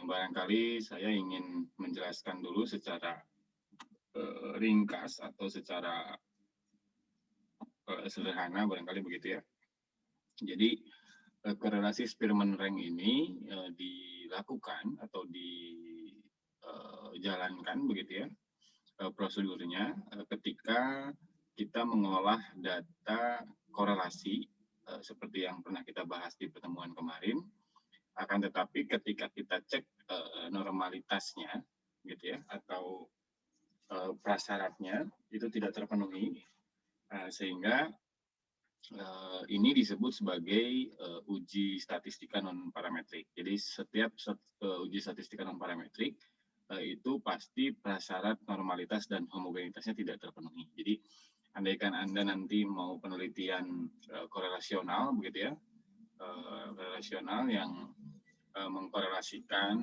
barangkali saya ingin menjelaskan dulu secara ringkas atau secara sederhana, barangkali begitu ya. Jadi korelasi Spearman rank ini dilakukan atau dijalankan begitu ya prosedurnya ketika kita mengolah data korelasi seperti yang pernah kita bahas di pertemuan kemarin. Akan tetapi ketika kita cek normalitasnya gitu ya atau prasyaratnya itu tidak terpenuhi sehingga ini disebut sebagai uji statistika non parametrik. Jadi setiap uji statistika non parametrik itu pasti prasyarat normalitas dan homogenitasnya tidak terpenuhi. Jadi andaikan Anda nanti mau penelitian korelasional begitu ya, relasional yang mengkorelasikan,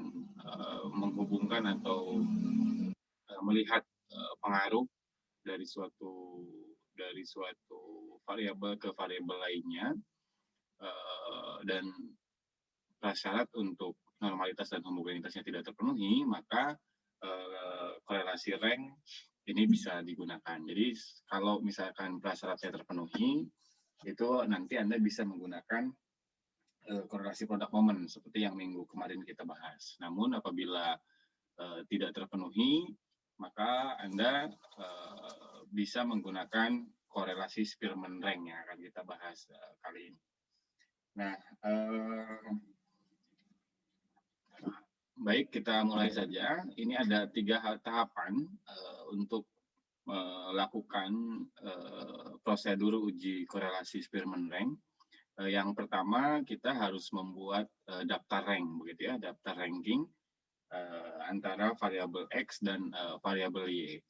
menghubungkan atau melihat pengaruh dari suatu variabel ke variabel lainnya dan prasyarat untuk normalitas dan homogenitasnya tidak terpenuhi, maka korelasi rank ini bisa digunakan. Jadi kalau misalkan prasyaratnya terpenuhi, itu nanti Anda bisa menggunakan korelasi produk momen seperti yang minggu kemarin kita bahas. Namun apabila tidak terpenuhi, maka Anda bisa menggunakan korelasi Spearman rank yang akan kita bahas kali ini. Nah, baik, kita mulai saja. Ini ada 3 tahapan untuk melakukan prosedur uji korelasi Spearman rank. Yang pertama, kita harus membuat daftar rank, begitu ya, daftar ranking antara variabel X dan variabel Y,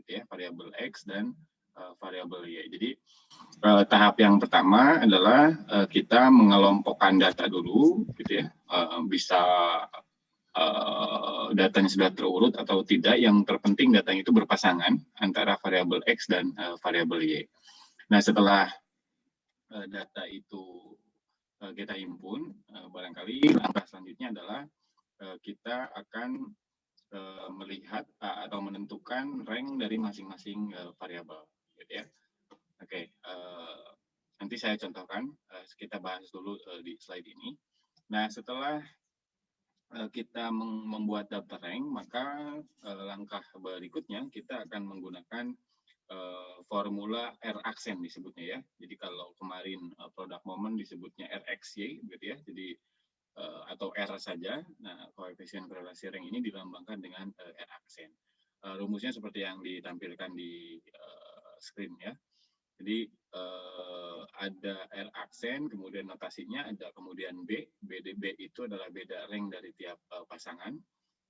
gitu ya, variabel X dan variabel Y. Jadi tahap yang pertama adalah kita mengelompokkan data dulu, gitu ya, bisa datanya sudah terurut atau tidak. Yang terpenting datanya itu berpasangan antara variabel X dan variabel Y. Nah, setelah data itu kita himpun, barangkali langkah selanjutnya adalah kita akan melihat atau menentukan rank dari masing-masing variabel, gitu ya. Oke, nanti saya contohkan, kita bahas dulu di slide ini. Nah, setelah kita membuat daftar rank, maka langkah berikutnya kita akan menggunakan formula R-aksen disebutnya ya. Jadi kalau kemarin produk momen disebutnya RXY gitu ya. Jadi atau R saja. Nah, koefisien korelasi rank ini dilambangkan dengan R-aksen. Rumusnya seperti yang ditampilkan di screen ya. Jadi ada R-aksen, kemudian notasinya ada kemudian B. B itu adalah beda rank dari tiap pasangan.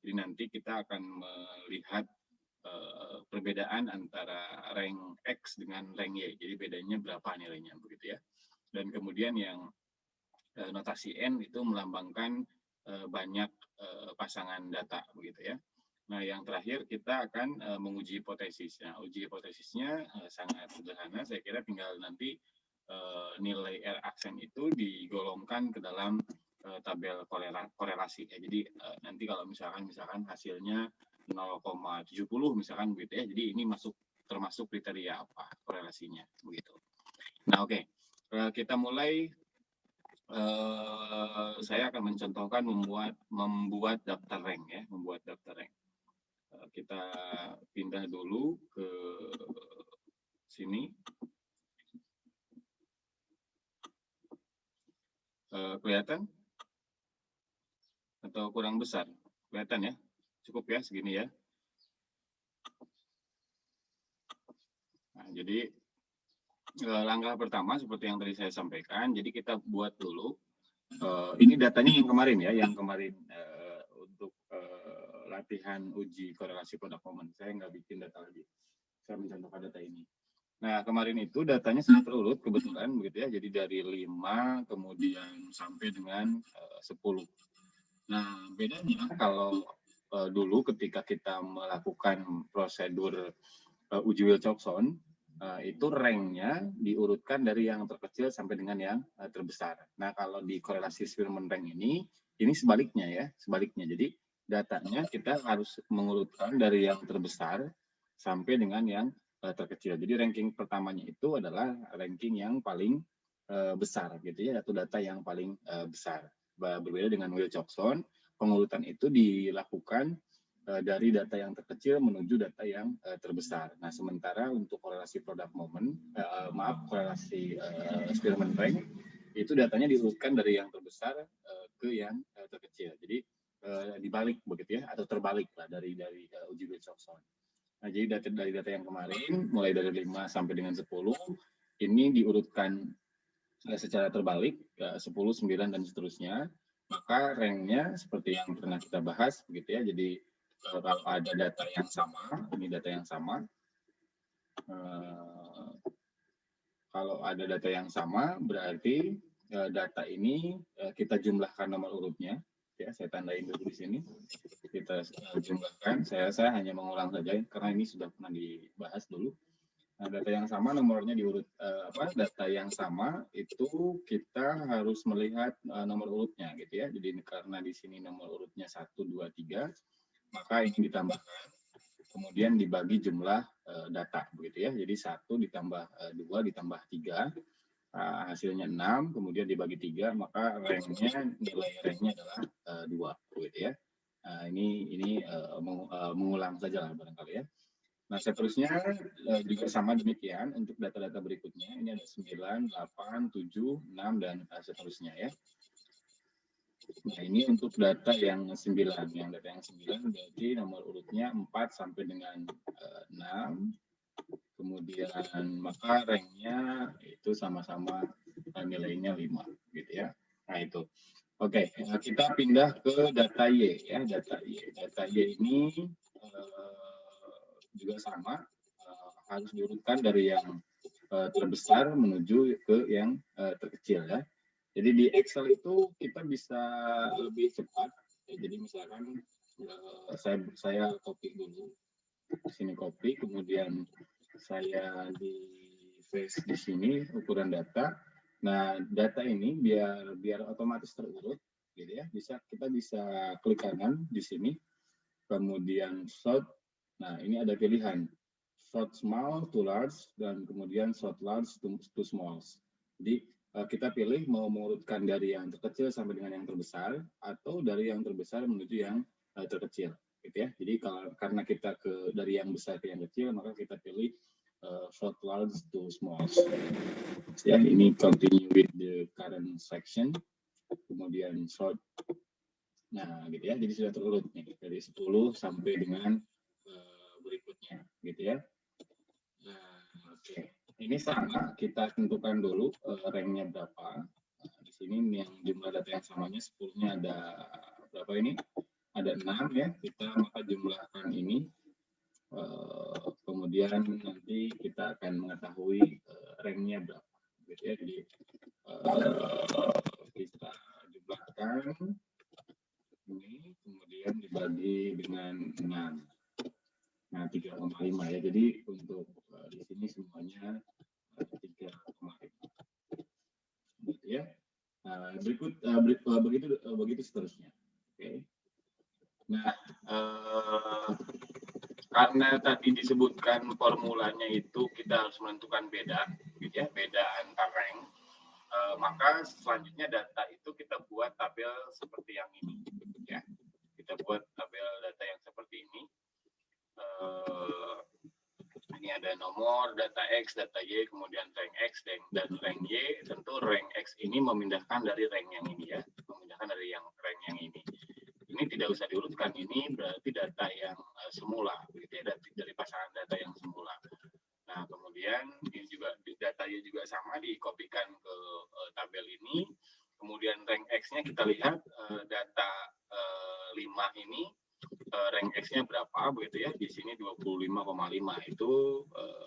Jadi nanti kita akan melihat perbedaan antara rank X dengan rank Y. Jadi bedanya berapa nilainya begitu ya. Dan kemudian yang notasi N itu melambangkan banyak pasangan data begitu ya. Nah, yang terakhir kita akan menguji hipotesis. Nah, uji hipotesisnya sangat sederhana. Saya kira tinggal nanti nilai R aksen itu digolongkan ke dalam tabel korelasi. Ya. Jadi nanti kalau misalkan hasilnya 0,70 misalkan begitu ya. Jadi ini termasuk kriteria apa korelasinya begitu. Nah, oke. Kita mulai. Saya akan mencontohkan membuat daftar rank ya, membuat daftar rank. Kita pindah dulu ke sini. Kelihatan? Atau kurang besar? Kelihatan ya? Cukup ya segini ya. Nah, jadi langkah pertama seperti yang tadi saya sampaikan, jadi kita buat dulu. Ini datanya yang kemarin ya, yang kemarin untuk latihan uji korelasi produk momen. Saya nggak bikin data lagi. Saya mencontohkan data ini. Nah, kemarin itu datanya sangat terurut kebetulan begitu ya. Jadi dari 5 kemudian sampai dengan 10. Nah, bedanya kalau dulu ketika kita melakukan prosedur uji Wilcoxon, itu ranknya diurutkan dari yang terkecil sampai dengan yang terbesar. Nah, kalau di korelasi Spearman rank ini sebaliknya ya, sebaliknya. Jadi datanya kita harus mengurutkan dari yang terbesar sampai dengan yang terkecil. Jadi ranking pertamanya itu adalah ranking yang paling besar gitu ya, atau data yang paling besar. Berbeda dengan Wilcoxon, pengurutan itu dilakukan dari data yang terkecil menuju data yang terbesar. Nah, sementara untuk korelasi product moment, korelasi eksperimen rank, itu datanya diurutkan dari yang terbesar ke yang terkecil. Jadi dibalik begitu ya, atau terbalik lah dari uji Wilcoxon. Nah, jadi dari data yang kemarin, mulai dari 5 sampai dengan 10, ini diurutkan secara terbalik, 10, 9, dan seterusnya. Maka ranknya seperti yang pernah kita bahas, begitu ya. Jadi kalau ada data yang sama, ini data yang sama. Kalau ada data yang sama, berarti data ini kita jumlahkan nomor urutnya. Ya, saya tandain dulu di sini. Kita jumlahkan. Saya hanya mengulang saja karena ini sudah pernah dibahas dulu. Nah, data yang sama nomornya diurut data yang sama itu kita harus melihat nomor urutnya gitu ya. Jadi karena di sini nomor urutnya 1, 2, 3, maka ini ditambahkan. Kemudian dibagi jumlah data begitu ya. Jadi 1 ditambah 2 ditambah 3, hasilnya 6, kemudian dibagi 3, maka nilai ranknya adalah 2 begitu ya. Nah, ini mengulang saja lah barangkali ya. Nah, seterusnya juga sama demikian untuk data-data berikutnya. Ini ada 9, 8, 7, 6, dan seterusnya ya. Nah, ini untuk data yang 9. Yang data yang 9 berarti nomor urutnya 4 sampai dengan 6. Kemudian maka ranknya itu sama-sama nilainya 5 gitu ya. Nah, itu. Oke, kita pindah ke data Y ya. Data Y ini juga sama, harus diurutkan dari yang terbesar menuju ke yang terkecil ya. Jadi di Excel itu kita bisa lebih cepat. Ya, jadi misalkan saya copy dulu, di sini copy, kemudian saya di paste di sini ukuran data. Nah, data ini biar otomatis terurut, gitu ya. Kita bisa klik kanan di sini, kemudian sort. Nah, ini ada pilihan sort small to large dan kemudian sort large to small. Jadi kita pilih mau mengurutkan dari yang terkecil sampai dengan yang terbesar atau dari yang terbesar menuju yang terkecil, gitu ya. Jadi karena kita dari yang besar ke yang kecil, maka kita pilih sort large to small. Ya, ini continue with the current section, kemudian sort. Nah, gitu ya. Jadi sudah terurut nih dari 10 sampai dengan berikutnya, gitu ya. Oke. Ini sama, kita tentukan dulu ranknya berapa. Di sini yang jumlah data yang samanya 10-nya ada berapa ini? Ada 6 ya. Maka jumlahkan ini. Kemudian nanti kita akan mengetahui ranknya berapa. Gitu ya. Jadi kita jumlahkan ini, kemudian dibagi dengan 6. Nah, 3,5 ya. Jadi untuk di sini semuanya 3,5. Gitu ya. Begitu seterusnya. Oke. Nah, karena tadi disebutkan formulanya itu kita harus menentukan beda, gitu ya, beda antar rank. Maka selanjutnya data itu kita buat tabel seperti yang ini, ya. Kita buat tabel data yang seperti ini. Ini ada nomor, data X, data Y, kemudian rank X dan rank Y. Tentu rank X ini memindahkan dari rank yang ini ya, memindahkan dari yang rank yang ini. Ini tidak usah diurutkan, ini berarti data yang semula, begitu ya, dari pasangan data yang semula. Nah, kemudian ini juga data Y juga sama, dikopikan ke tabel ini. Kemudian rank X-nya kita lihat data 5 ini rank X-nya berapa begitu ya. Di sini 25,5 itu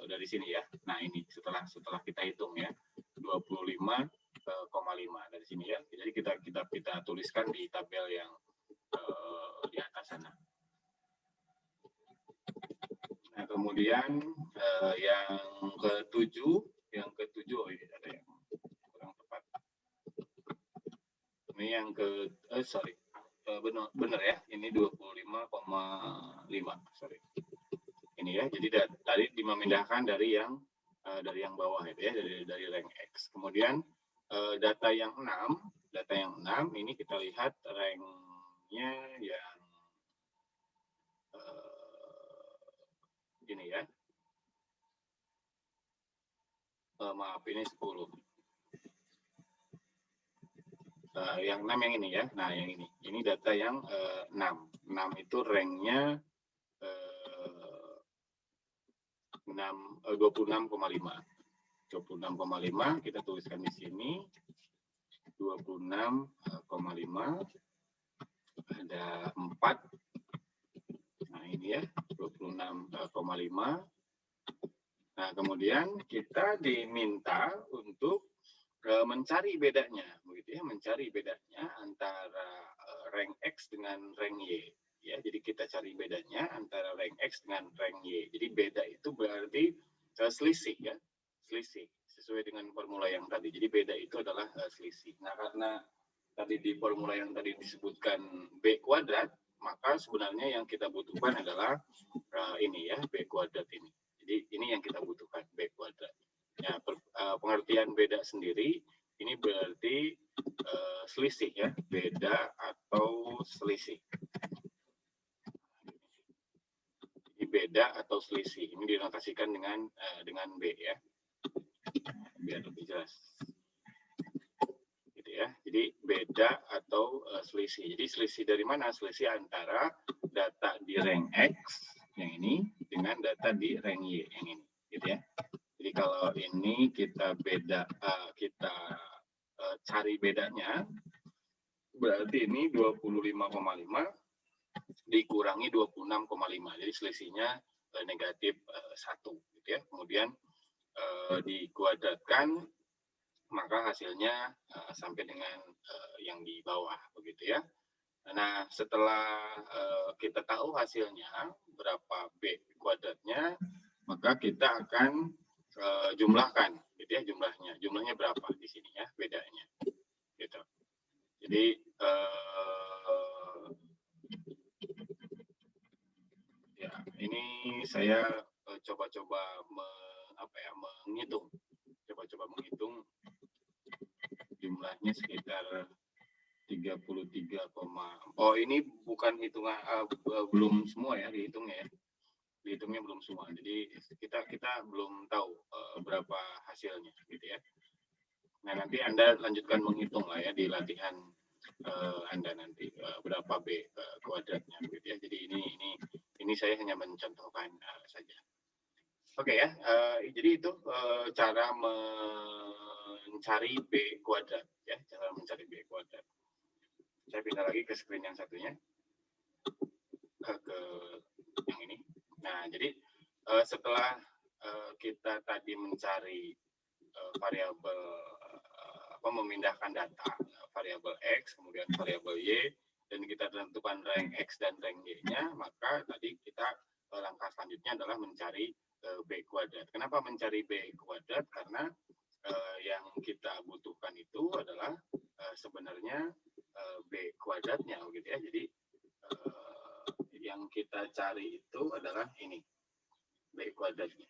dari sini ya. Nah, ini setelah kita hitung ya. 25,5 dari sini ya. Jadi kita tuliskan di tabel yang di atas sana. Nah, kemudian yang ketujuh oh, ini ada yang kurang tepat. Ini yang benar ya, ini 25,5 25,5, sorry. Ini ya, jadi tadi memindahkan dari yang bawah itu ya, dari rank X. Kemudian data yang 6 ini kita lihat ranknya yang ini ya. Maaf, ini 10. Yang 6 yang ini ya. Nah, yang ini. Ini data yang 6. 6 itu ranknya 26,5. 26,5 kita tuliskan di sini. 26,5. Ada 4. Nah, ini ya. 26,5. Nah, kemudian kita diminta untuk mencari bedanya, begitu ya, mencari bedanya antara rank X dengan rank Y. Ya, jadi kita cari bedanya antara rank X dengan rank Y. Jadi beda itu berarti selisih ya, selisih sesuai dengan formula yang tadi. Jadi beda itu adalah selisih. Nah, karena tadi di formula yang tadi disebutkan B kuadrat, maka sebenarnya yang kita butuhkan adalah ini ya, B kuadrat ini. Jadi ini yang kita butuhkan, B kuadrat. Ya, pengertian beda sendiri ini berarti selisih ya, beda atau selisih. Jadi beda atau selisih ini dinotasikan dengan B ya, biar lebih jelas. Gitu ya. Jadi beda atau selisih. Jadi selisih dari mana? Selisih antara data di rank X yang ini dengan data di rank Y yang ini, gitu ya. Jadi kalau ini kita cari bedanya, berarti ini 25,5 dikurangi 26,5. Jadi selisihnya negatif 1, gitu ya. Kemudian dikuadratkan, maka hasilnya sampai dengan yang di bawah, begitu ya. Nah, setelah kita tahu hasilnya berapa B kuadratnya, maka kita akan jumlahkan, gitu ya, jumlahnya berapa di sini ya, bedanya, gitu. Jadi ya, ini saya coba-coba menghitung, jumlahnya sekitar 33, oh ini bukan hitungan, belum semua ya dihitungnya ya. Dihitungnya belum semua, jadi kita belum tahu berapa hasilnya, gitu ya. Nah, nanti Anda lanjutkan menghitung lah ya di latihan Anda nanti berapa B kuadratnya, gitu ya. Jadi ini saya hanya mencontohkan saja. Oke ya, jadi itu cara mencari B kuadrat ya, cara mencari B kuadrat. Saya pindah lagi ke screen yang satunya, ke yang ini. Nah, jadi setelah kita tadi mencari variabel memindahkan data variabel X, kemudian variabel Y, dan kita tentukan rank X dan rank Y-nya, maka tadi kita langkah selanjutnya adalah mencari B kuadrat. Kenapa mencari B kuadrat? Karena yang kita butuhkan itu adalah sebenarnya B kuadratnya, gitu ya. Jadi yang kita cari itu adalah ini, B kuadratnya,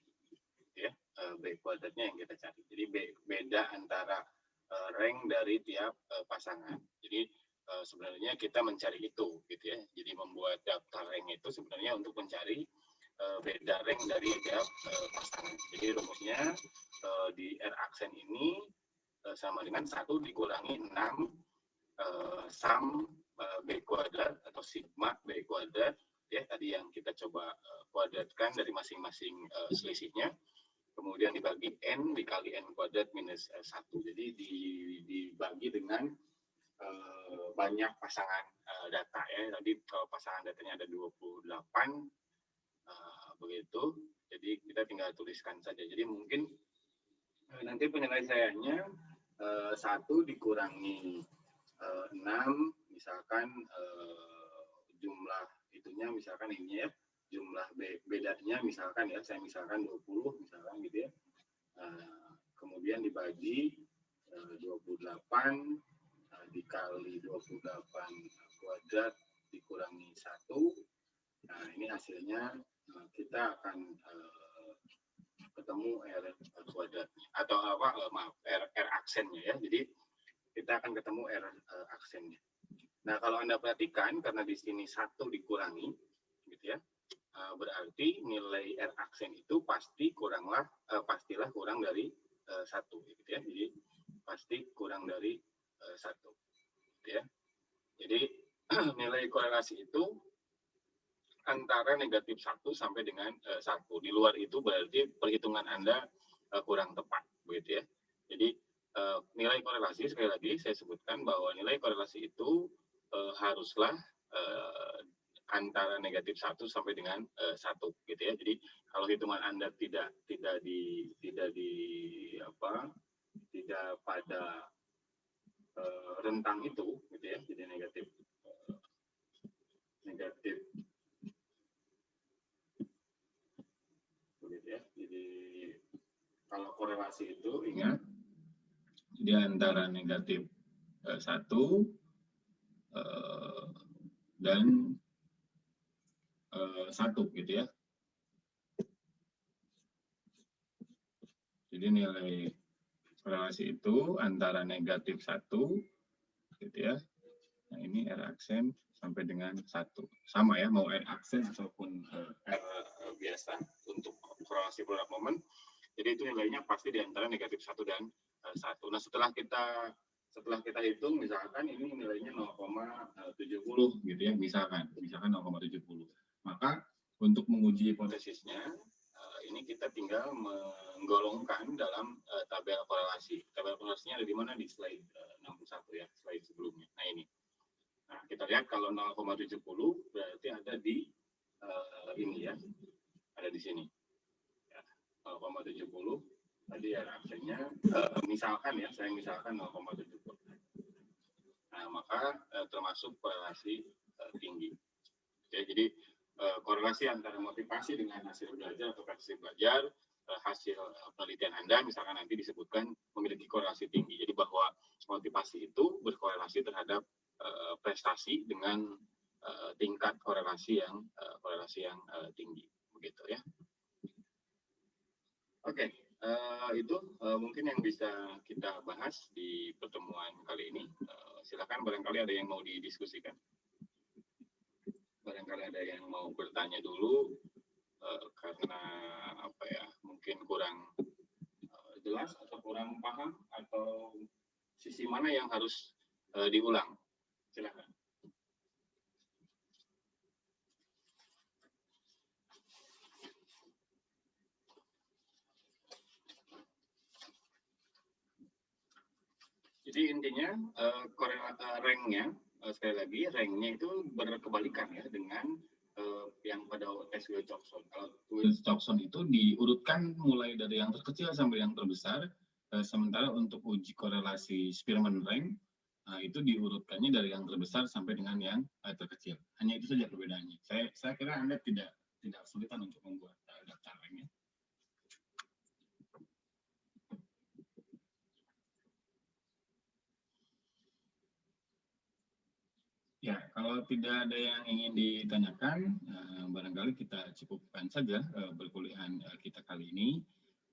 ya, B kuadratnya yang kita cari. Jadi beda antara rank dari tiap pasangan. Jadi sebenarnya kita mencari itu, gitu ya. Jadi membuat daftar rank itu sebenarnya untuk mencari beda rank dari tiap pasangan. Jadi rumusnya di R aksen ini sama dengan 1 dikurangi 6 sum B kuadrat atau sigma B kuadrat, ya, tadi yang kita coba kuadratkan dari masing-masing selisihnya, kemudian dibagi N dikali N kuadrat minus 1. Jadi dibagi dengan banyak pasangan data ya. Tadi kalau pasangan datanya ada 28, begitu. Jadi kita tinggal tuliskan saja. Jadi mungkin nanti penyelesaiannya 1 dikurangi 6, misalkan jumlah itunya misalkan ini ya, jumlah bedanya misalkan ya, saya misalkan 20 misalkan gitu ya. Kemudian dibagi 28 dikali 28 kuadrat dikurangi 1, Nah, ini hasilnya kita akan ketemu R kuadratnya atau maaf R aksennya ya. Jadi kita akan ketemu R aksennya. Nah, kalau Anda perhatikan karena di sini 1 dikurangi gitu ya. Berarti nilai R aksen itu pastilah kurang dari 1 gitu ya. Jadi pasti kurang dari 1 gitu ya. Jadi nilai korelasi itu antara negatif 1 sampai dengan 1. Di luar itu berarti perhitungan Anda kurang tepat begitu ya. Jadi nilai korelasi, sekali lagi saya sebutkan bahwa nilai korelasi itu haruslah antara negatif 1 sampai dengan 1 gitu ya. Jadi kalau hitungan Anda tidak pada rentang itu gitu ya. Jadi negatif begitu ya. Jadi kalau korelasi itu ingat jadi antara negatif 1 dan 1 gitu ya. Jadi nilai korelasi itu antara negatif 1 gitu ya. Nah, ini R aksen sampai dengan 1. Sama ya, mau R aksen ataupun R biasa untuk korelasi produk momen. Jadi itu nilainya pasti di antara negatif 1 dan 1. Nah, setelah kita hitung, misalkan ini nilainya 0,70 gitu ya, misalkan 0,70. Maka untuk menguji hipotesisnya, ini kita tinggal menggolongkan dalam tabel korelasi. Tabel korelasinya ada di mana? Di slide 61 ya, slide sebelumnya. Nah, ini. Nah, kita lihat kalau 0,70 berarti ada di ini ya, ada di sini. Ya, 0,70 tadi ya aksennya, misalkan ya, saya misalkan 0,70. Nah, maka termasuk korelasi tinggi. Oke, jadi korelasi antara motivasi dengan hasil belajar atau prestasi belajar, hasil penelitian Anda misalkan nanti disebutkan memiliki korelasi tinggi. Jadi bahwa motivasi itu berkorelasi terhadap prestasi dengan tingkat korelasi yang tinggi, begitu ya. Oke, itu mungkin yang bisa kita bahas di pertemuan kali ini. Silakan barangkali ada yang mau didiskusikan. Barangkali ada yang mau bertanya dulu karena apa ya, mungkin kurang jelas atau kurang paham atau sisi mana yang harus diulang. Silakan. Jadi intinya ranknya, sekali lagi ranknya itu berkebalikan ya dengan yang pada tes Wilcoxon. Kalau Wilcoxon itu diurutkan mulai dari yang terkecil sampai yang terbesar, sementara untuk uji korelasi Spearman rank itu diurutkannya dari yang terbesar sampai dengan yang terkecil. Hanya itu saja perbedaannya. Saya kira Anda tidak kesulitan untuk membuat daftar ranknya. Ya, kalau tidak ada yang ingin ditanyakan, barangkali kita cukupkan saja perkuliahan kita kali ini.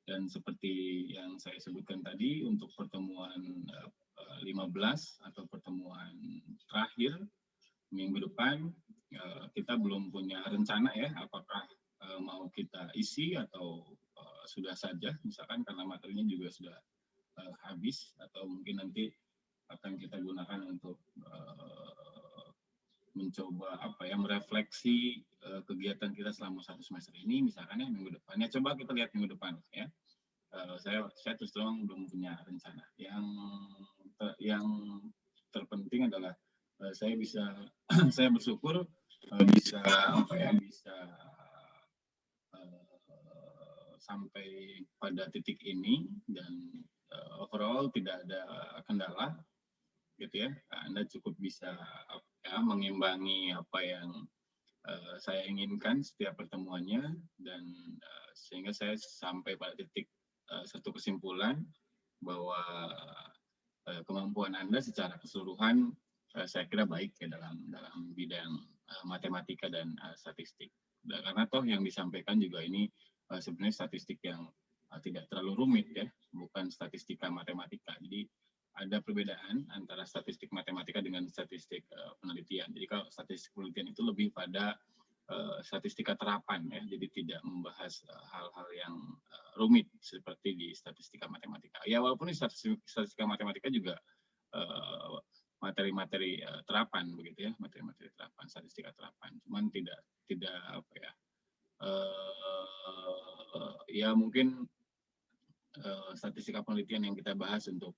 Dan seperti yang saya sebutkan tadi, untuk pertemuan 15 atau pertemuan terakhir minggu depan, kita belum punya rencana ya, apakah mau kita isi atau sudah saja, misalkan karena materinya juga sudah habis, atau mungkin nanti akan kita gunakan untuk mencoba merefleksi kegiatan kita selama 1 semester ini, misalkan ya minggu depannya. Coba kita lihat minggu depan ya. Saya terus terang belum punya rencana. Yang terpenting adalah saya bersyukur bisa sampai pada titik ini dan overall tidak ada kendala gitu ya. Anda cukup bisa mengimbangi apa yang saya inginkan setiap pertemuannya, dan sehingga saya sampai pada titik satu kesimpulan bahwa kemampuan Anda secara keseluruhan saya kira baik ya dalam bidang matematika dan statistik. Karena toh yang disampaikan juga ini sebenarnya statistik yang tidak terlalu rumit ya, bukan statistika matematika. Jadi ada perbedaan antara statistik matematika dengan statistik penelitian. Jadi kalau statistik penelitian itu lebih pada statistika terapan ya, jadi tidak membahas hal-hal yang rumit seperti di statistika matematika. Ya walaupun di statistika matematika juga materi-materi terapan begitu ya, materi-materi terapan, statistika terapan. Cuman tidak apa ya, ya mungkin statistika penelitian yang kita bahas untuk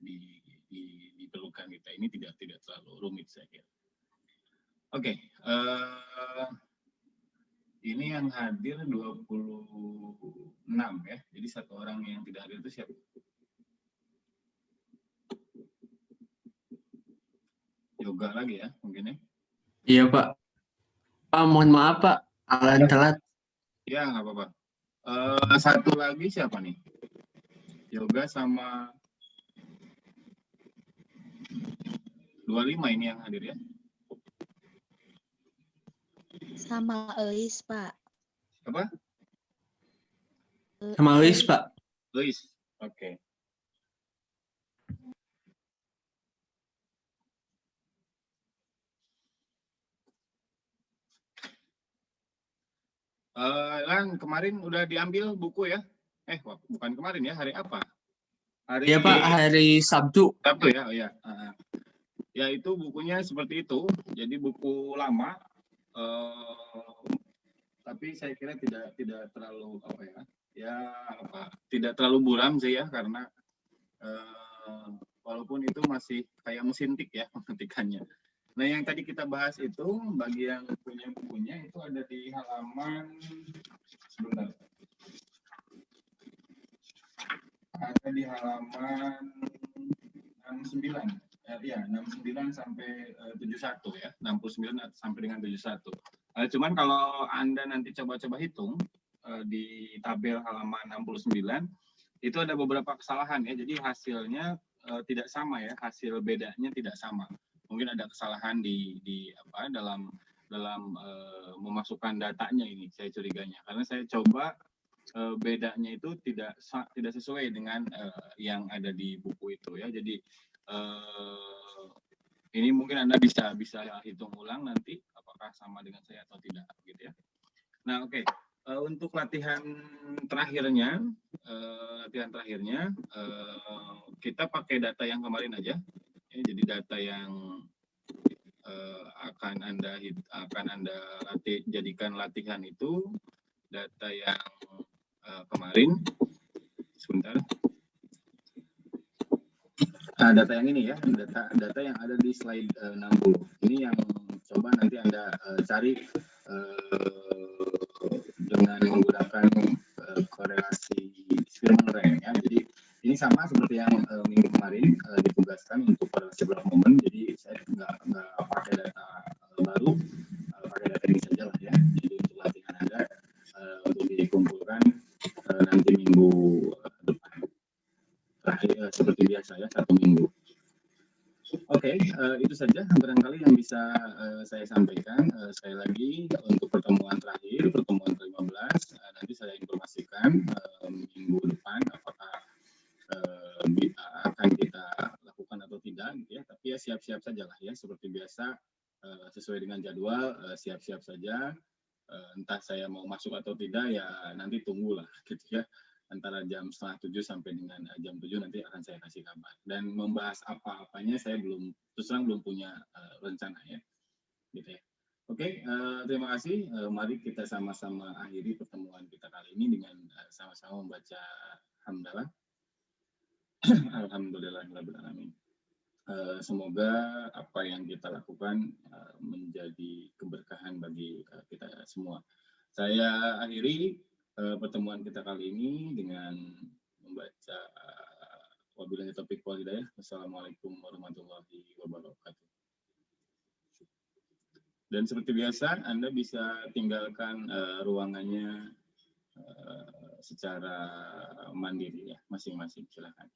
diperlukan kita ini tidak terlalu rumit saya kira. Oke, ini yang hadir 26 ya. Jadi satu orang yang tidak hadir itu siapa? Yoga lagi ya mungkin ya? Iya Pak. Pak mohon maaf Pak, telat. Ya nggak apa-apa. Satu lagi siapa nih? Yoga sama 25 ini yang hadir ya? Sama Elis, Pak. Apa? Sama Elis, Pak. Elis, oke. Lan, kemarin udah diambil buku ya? Bukan kemarin ya, hari apa? Iya Pak, hari Sabtu. Sabtu ya, oh ya. Ya itu bukunya seperti itu, jadi buku lama. Tapi saya kira tidak terlalu tidak terlalu buram sih ya, karena walaupun itu masih kayak mesin tik ya pengetikannya. Nah yang tadi kita bahas itu bagi yang punya bukunya itu ada di halaman sebentar. Ada di halaman 69. Ya, 69 sampai 71 ya, 69 sampai dengan 71. Cuman kalau Anda nanti coba-coba hitung di tabel halaman 69 itu ada beberapa kesalahan ya. Jadi hasilnya tidak sama ya, hasil bedanya tidak sama. Mungkin ada kesalahan dalam memasukkan datanya ini, saya curiganya. Karena saya coba bedanya itu tidak sesuai dengan yang ada di buku itu ya. Jadi ini mungkin Anda bisa hitung ulang nanti apakah sama dengan saya atau tidak gitu ya. Nah, oke. Untuk latihan terakhirnya kita pakai data yang kemarin aja. Ya, jadi data yang akan Anda jadikan latihan itu data yang kemarin. Sebentar. Nah, data yang ini ya, data yang ada di slide 60. Ini yang coba nanti Anda cari dengan menggunakan korelasi Spearman-Rank ya. Jadi ini sama seperti yang minggu kemarin ditugaskan untuk korelasi block moment. Jadi saya nggak pakai data baru, pakai data ini saja lah ya. Jadi untuk latihan Anda untuk dikumpulkan nanti minggu depan. Terakhir seperti biasa ya, 1 minggu. Oke, itu saja barangkali yang bisa saya sampaikan. Sekali lagi untuk pertemuan terakhir, pertemuan ke-15, nanti saya informasikan minggu depan apakah akan kita lakukan atau tidak, gitu ya. Tapi ya siap-siap saja lah ya, seperti biasa sesuai dengan jadwal, siap-siap saja. Entah saya mau masuk atau tidak ya nanti tunggulah, gitu ya. Antara jam 6:30 sampai dengan jam 7 nanti akan saya kasih kabar. Dan membahas apa-apanya saya belum punya rencana ya. Gitu ya. Oke, terima kasih. Mari kita sama-sama akhiri pertemuan kita kali ini dengan sama-sama membaca hamdalah. Alhamdulillahirrahmanirrahim. Semoga apa yang kita lakukan menjadi keberkahan bagi kita semua. Saya akhiri pertemuan kita kali ini dengan membaca wabillahi taufiq wal hidayah. Wassalamualaikum warahmatullahi wabarakatuh. Dan seperti biasa Anda bisa tinggalkan ruangannya secara mandiri ya, masing-masing silakan.